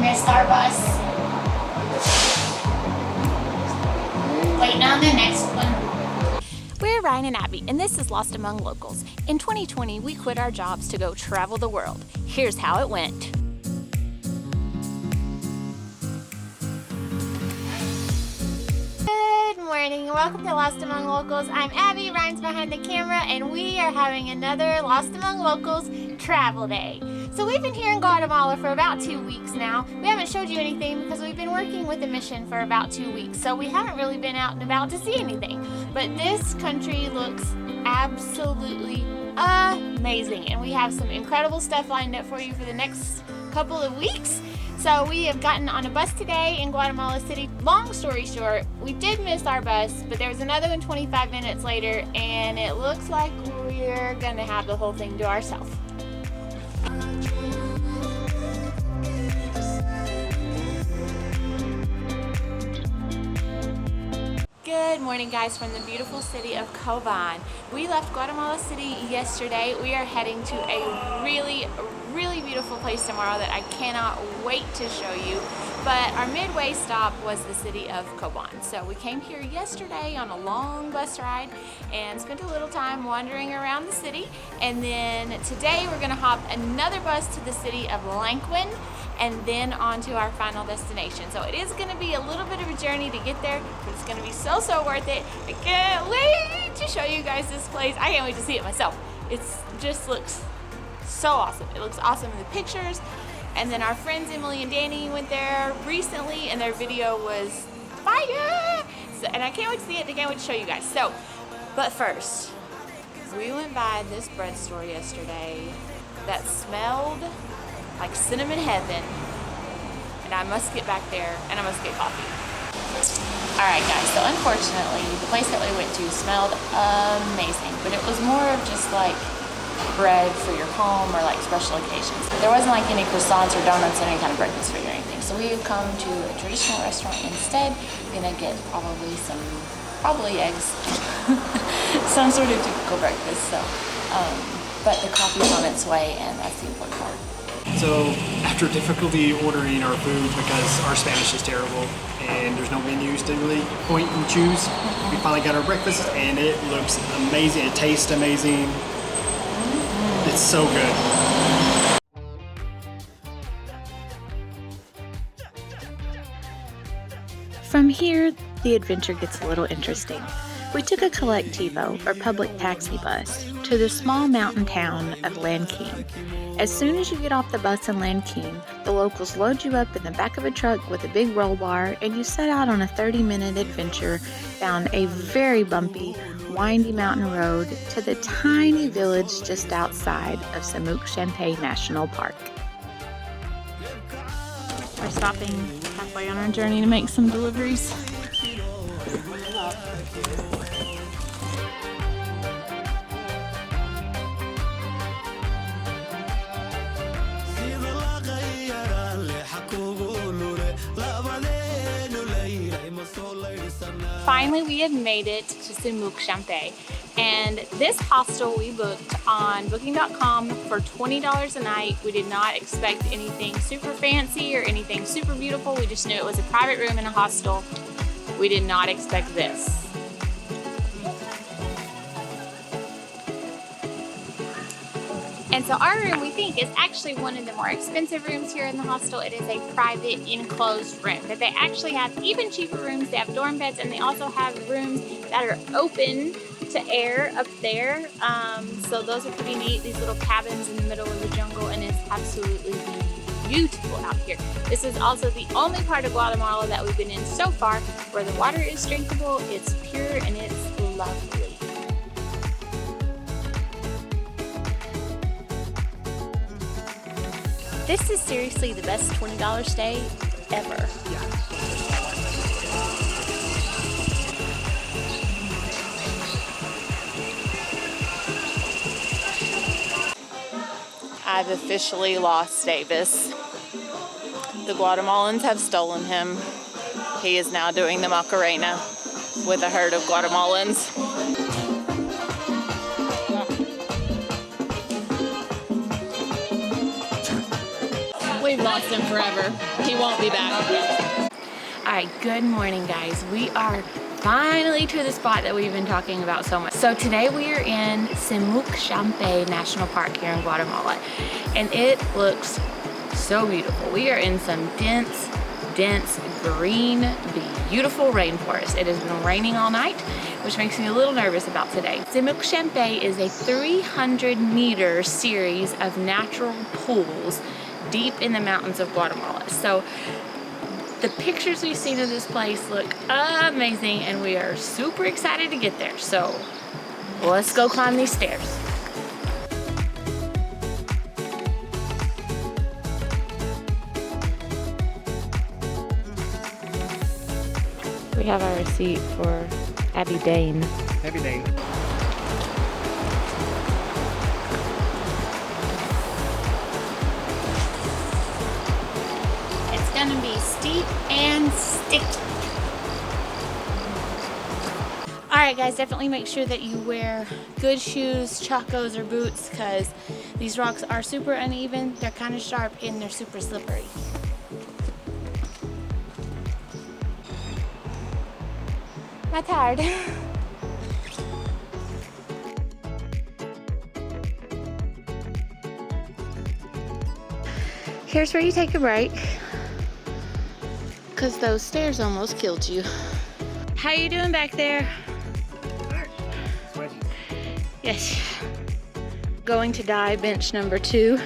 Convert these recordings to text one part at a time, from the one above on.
missed our bus. Waiting on the next one. We're Ryan and Abby, and this is Lost Among Locals. In 2020, we quit our jobs to go travel the world. Here's how it went. Good morning, and welcome to Lost Among Locals. I'm Abby, Ryan's behind the camera, and we are having another Lost Among Locals travel day. So we've been here in Guatemala for about 2 weeks now. We haven't showed you anything because we've been working with the mission for about 2 weeks, so we haven't really been out and about to see anything. But this country looks absolutely amazing, and we have some incredible stuff lined up for you for the next couple of weeks. So we have gotten on a bus today in Guatemala City. Long story short, we did miss our bus, but there was another one 25 minutes later, and it looks like we're gonna have the whole thing to ourselves. Good morning, guys, from the beautiful city of Coban. We left Guatemala City yesterday. We are heading to a really beautiful place tomorrow that I cannot wait to show you. But our midway stop was the city of Coban. So we came here yesterday on a long bus ride and spent a little time wandering around the city. And then today we're gonna hop another bus to the city of Lanquin and then on to our final destination. So it is gonna be a little bit of a journey to get there, but it's gonna be so worth it. I can't wait to show you guys this place. I can't wait to see it myself. It just looks so awesome. It looks awesome in the pictures. And then our friends Emily and Danny went there recently and their video was fire. So, and I can't wait to see it. I can't wait to show you guys. So, but first, we went by this bread store yesterday that smelled like cinnamon heaven. And I must get back there and I must get coffee. Alright guys, so unfortunately the place that we went to smelled amazing, but it was more of just like bread for your home or like special occasions. There wasn't like any croissants or donuts or any kind of breakfast food or anything. So we've come to a traditional restaurant instead. We're gonna get probably eggs, some sort of typical breakfast. So, but the coffee's on its way and that's the important part. So after difficulty ordering our food because our Spanish is terrible and there's no menus to really point and choose, we finally got our breakfast and it looks amazing. It tastes amazing. It's so good. From here, the adventure gets a little interesting. We took a collectivo, or public taxi bus, to the small mountain town of Lanquin. As soon as you get off the bus in Lanquin, the locals load you up in the back of a truck with a big roll bar, and you set out on a 30-minute adventure down a very bumpy, windy mountain road to the tiny village just outside of Semuc Champey National Park. We're stopping halfway on our journey to make some deliveries. Finally, we have made it to Semuc Champey, and this hostel we booked on booking.com for $20 a night. We did not expect anything super fancy or anything super beautiful. We just knew it was a private room in a hostel. We did not expect this. And so our room, we think, is actually one of the more expensive rooms here in the hostel. It is a private enclosed room, but they actually have even cheaper rooms. They have dorm beds, and they also have rooms that are open to air up there. So those are pretty neat, these little cabins in the middle of the jungle, and it's absolutely beautiful out here. This is also the only part of Guatemala that we've been in so far where the water is drinkable, it's pure, and it's lovely. This is seriously the best $20 stay ever. I've officially lost Davis. The Guatemalans have stolen him. He is now doing the Macarena with a herd of Guatemalans. We've lost him forever. He won't be back. All right, good morning, guys. We are finally to the spot that we've been talking about so much. So today we are in Semuc Champey National Park here in Guatemala, and it looks so beautiful. We are in some dense green, beautiful rainforest. It has been raining all night, which makes me a little nervous about today. Semuc Champey is a 300-meter series of natural pools deep in the mountains of Guatemala. So the pictures we've seen of this place look amazing, and we are super excited to get there. So let's go climb these stairs. We have our receipt for Abby Dane. Abby Dane. It's gonna be steep and sticky. All right, guys, definitely make sure that you wear good shoes, chacos, or boots, because these rocks are super uneven, they're kind of sharp, and they're super slippery. I'm tired. Here's where you take a break, because those stairs almost killed you. How you doing back there? Sweaty. Yes. Going to die, bench number 2.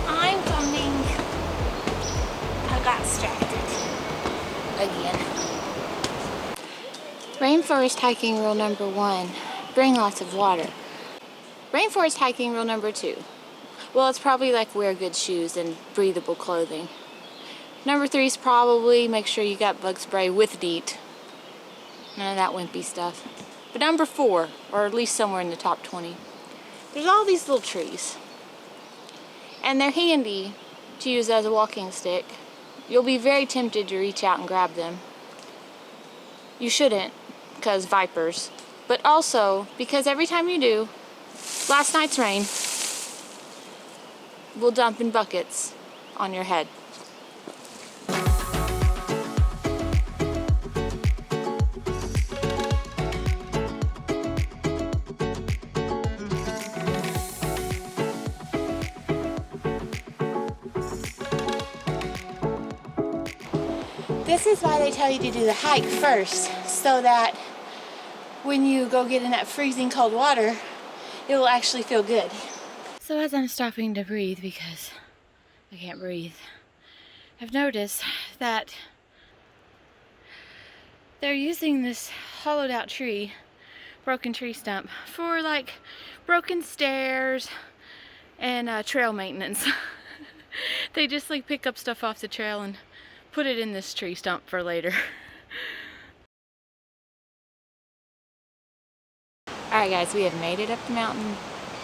I'm coming. I got distracted again. Rainforest hiking rule number 1, bring lots of water. Rainforest hiking rule number 2. Well, it's probably like wear good shoes and breathable clothing. Number 3 is probably make sure you got bug spray with DEET. None of that wimpy stuff. But number 4, or at least somewhere in the top 20, there's all these little trees. And they're handy to use as a walking stick. You'll be very tempted to reach out and grab them. You shouldn't, because vipers. But also, because every time you do, last night's rain will dump in buckets on your head. This is why they tell you to do the hike first, so that when you go get in that freezing cold water, it will actually feel good. So as I'm stopping to breathe because I can't breathe, I've noticed that they're using this hollowed out tree, broken tree stump, for like broken stairs and trail maintenance. They just like pick up stuff off the trail and put it in this tree stump for later. Alright guys, we have made it up the mountain.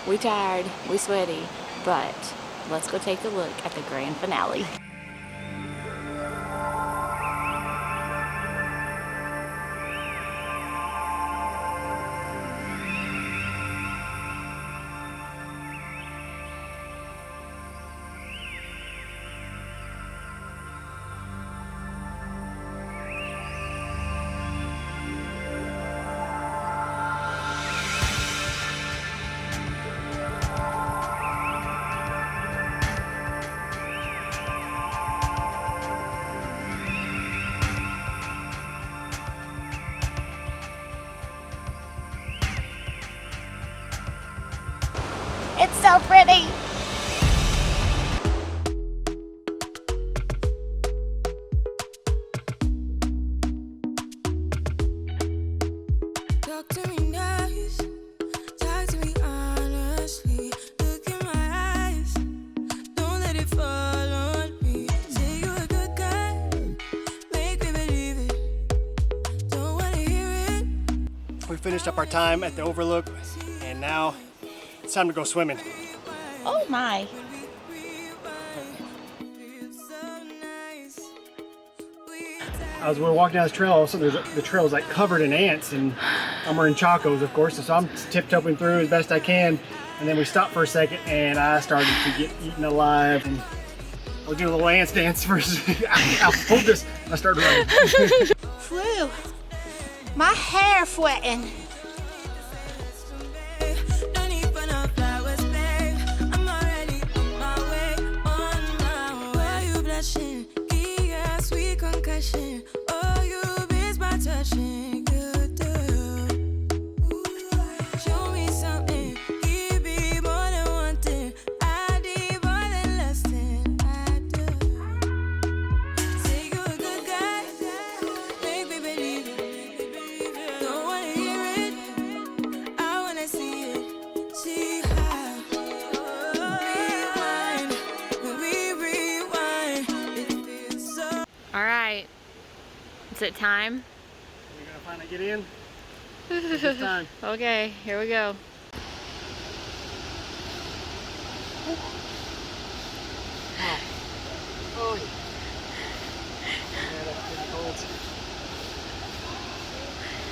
We tired, we sweaty, but let's go take a look at the grand finale. It's so pretty. Talk to me nice, talk to me honestly. Look in my eyes, don't let it fall on me. Say you're a good guy, make me believe it. Don't wanna hear it. We finished up our time at the overlook, and now it's time to go swimming. Oh my. As we're walking down this trail, all of a sudden the trail is like covered in ants, and I'm wearing chacos, of course, so I'm tiptoeing through as best I can. And then we stopped for a second and I started to get eaten alive. And I was doing a little dance first. I pulled this and I started running. Phew. My hair sweating. Don't need for no flowers, babe. I'm already on my way, on my way. Why you blushing? Yeah, sweet concussion. Oh, you miss my touching. You do. Show me something. Give me more than one thing. I need more than less than I do. Say you're a good guy. Make me believe it. Don't wanna hear it. I wanna see it. See how. Rewind. When we rewind, it feels so. All right, is it time? We're gonna finally get in. This time. Okay, here we go. Oh, yeah. That's pretty cold.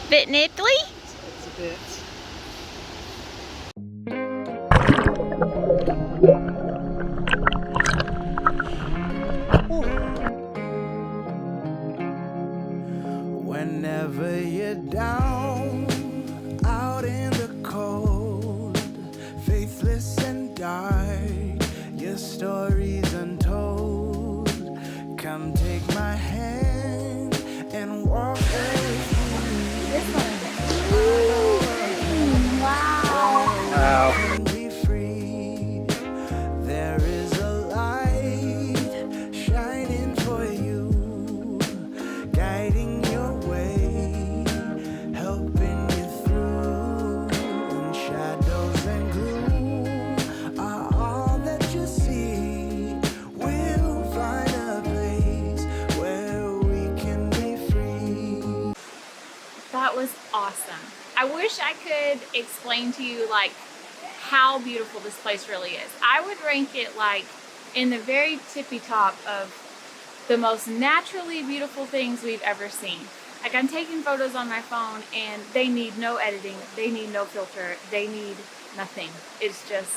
Bit nipply? It's a bit. Whenever you're down, out in the cold, faithless and dark, your story's untold. Come take my hand and walk with Wow. me. Be free. There is a light shining for you, guiding your way, helping you through. When shadows and gloom are all that you see, we'll find a place where we can be free. That was awesome. I wish I could explain to you like how beautiful this place really is. I would rank it like in the very tippy top of the most naturally beautiful things we've ever seen. Like I'm taking photos on my phone and they need no editing, they need no filter, they need nothing. It's just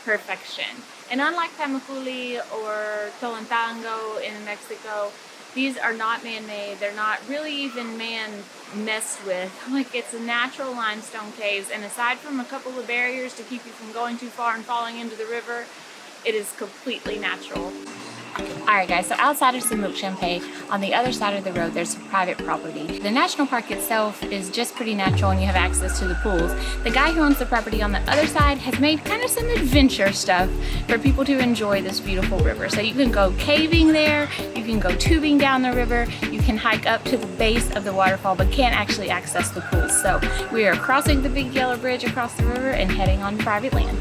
perfection. And unlike Tamaculi or Tolantango in Mexico, these are not man-made. They're not really even man-messed with. Like it's a natural limestone caves, and aside from a couple of barriers to keep you from going too far and falling into the river, it is completely natural. Alright guys, so outside of Semuc Champey, on the other side of the road, there's private property. The national park itself is just pretty natural and you have access to the pools. The guy who owns the property on the other side has made kind of some adventure stuff for people to enjoy this beautiful river. So you can go caving there, you can go tubing down the river, you can hike up to the base of the waterfall but can't actually access the pools. So we are crossing the big yellow bridge across the river and heading on private land.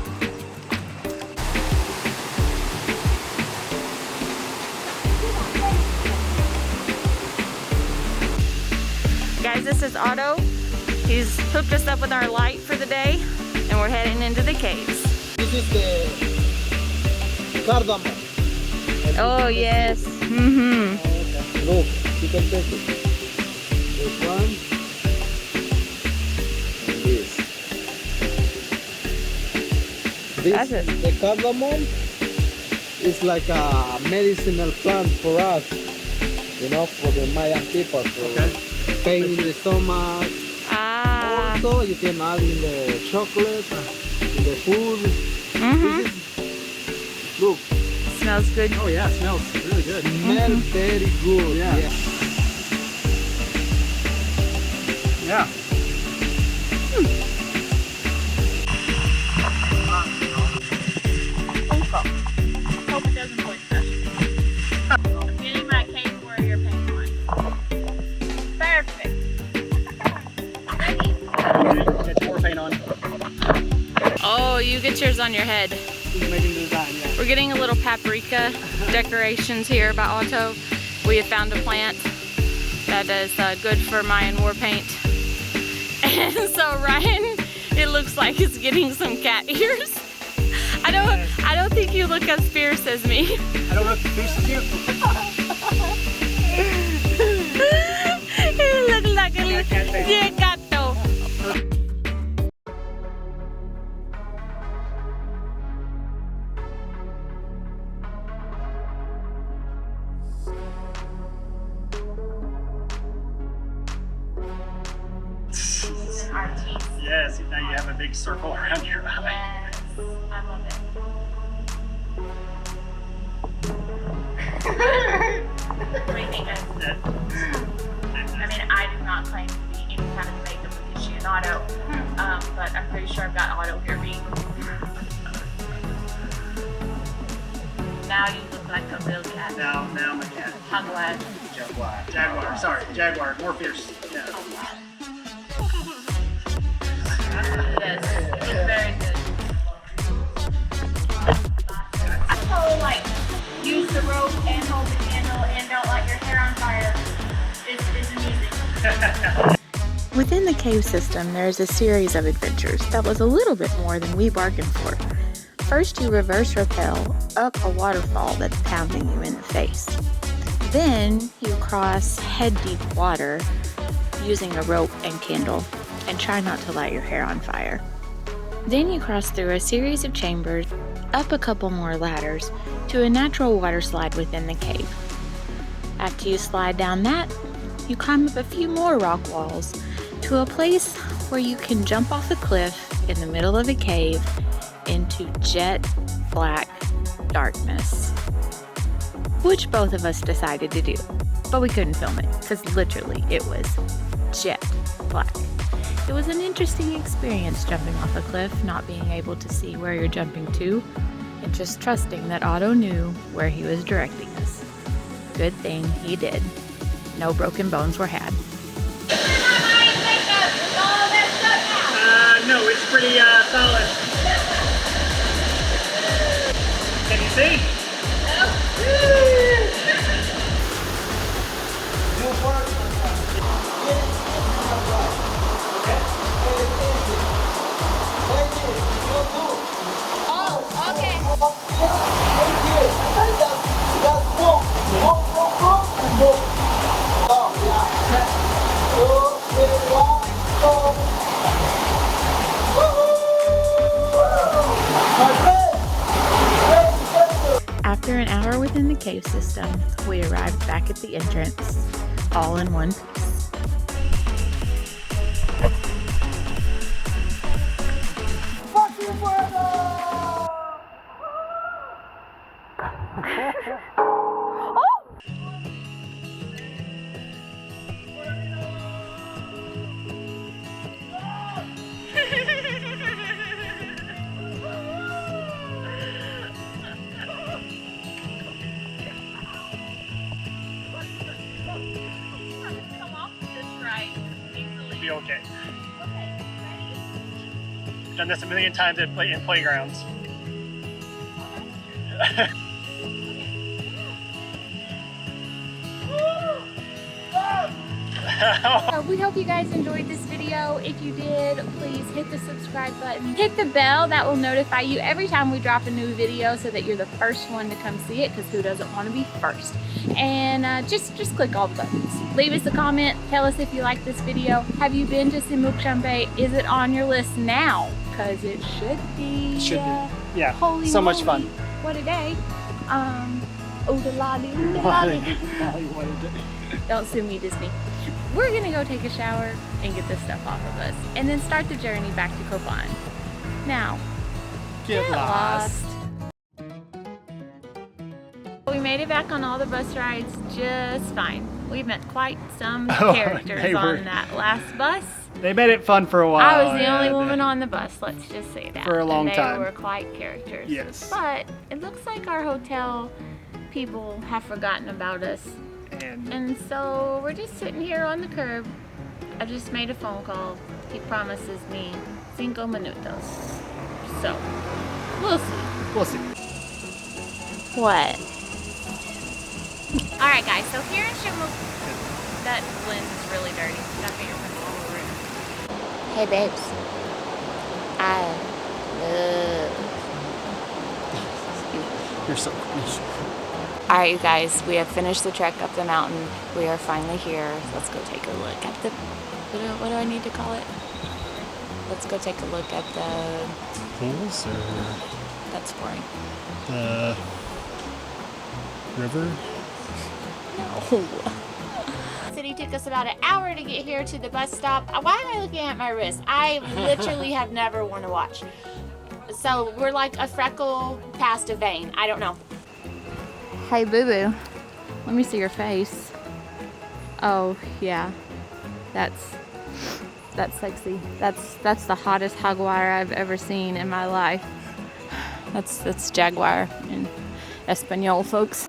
Guys, this is Otto. He's hooked us up with our light for the day and we're heading into the caves. This is the cardamom. Oh yes. Mm-hmm. Look, you can take it. This one. And this. That's it. The cardamom is like a medicinal plant for us. You know, for the Mayan people. For pain in the stomach. Ah. Also, you can add in the chocolate, in the food. Mm-hmm. Look, Smells good. Oh yeah, it smells really good. smell very good. Yeah. Yeah. Hope it doesn't point that. I'm getting my cave warrior paint on. Perfect. Get more paint on. Oh, you get yours on your head. He's making the design, yeah. We're getting a little paprika decorations here by Otto. We have found a plant that is good for Mayan war paint. And so Ryan, it looks like he's getting some cat ears. I don't think you look as fierce as me. I don't know if the fish is you. You look like a little gato. teeth. Yes, now you have a big circle around your eye. Yes, I love it. What do you think, guys? I mean, I do not claim to be any kind of makeup aficionado, but I'm pretty sure I've got Otto here being. Now you look like a real cat. Now I'm a cat. How glad. Jaguar. Sorry, Jaguar. More fierce. Yeah. Yes, it's very good. So, like, use the rope and hold the candle and don't light your hair on fire is amusing. Within the cave system, there is a series of adventures that was a little bit more than we bargained for. First, you reverse rappel up a waterfall that's pounding you in the face. Then, you cross head-deep water using a rope and candle, and try not to light your hair on fire. Then you cross through a series of chambers, up a couple more ladders, to a natural water slide within the cave. After you slide down that, you climb up a few more rock walls to a place where you can jump off a cliff in the middle of a cave into jet black darkness, which both of us decided to do, but we couldn't film it because literally it was jet black. It was an interesting experience jumping off a cliff, not being able to see where you're jumping to, and just trusting that Otto knew where he was directing us. Good thing he did. No broken bones were had. No, it's pretty solid. Can you see? After an hour within the cave system, we arrived back at the entrance, all in one piece. Be okay. Done this a million times in playgrounds. We hope you guys enjoyed this video. If you did, please hit the subscribe button. Hit the bell. That will notify you every time we drop a new video so that you're the first one to come see it, because who doesn't want to be first? And just click all the buttons. Leave us a comment. Tell us if you like this video. Have you been to Semuc Champey? Is it on your list now? Because it should be. Should be. Yeah. Holy so much moly. fun. What a day. Oodalali, oodalali. Don't sue me, Disney. We're gonna go take a shower and get this stuff off of us, and then start the journey back to Copan. Now, Get lost. We made it back on all the bus rides just fine. We met quite some Oh, characters they were- on that last bus. They made it fun for a while. I was the only yeah, woman on the bus, let's just say that. For a long and time. They were quite characters. Yes. But it looks like our hotel people have forgotten about us. And so we're just sitting here on the curb. I just made a phone call. He promises me 5 minutos. So, we'll see. We'll see. What? Alright guys, so here in Semuc, that lens is really dirty. Got fingerprints all over it. Hey babes. I love You're so cool. Alright you guys, we have finished the trek up the mountain. We are finally here. Let's go take a look at the, what do I need to call it? Let's go take a look at the, Pools or that's boring. the river? No. City It took us about an hour to get here to the bus stop. Why am I looking at my wrist? I literally have never worn a watch. So we're like a freckle past a vein. I don't know. Hey, boo-boo. Let me see your face. Oh, yeah. That's sexy. That's the hottest jaguar I've ever seen in my life. That's jaguar in Espanol, folks.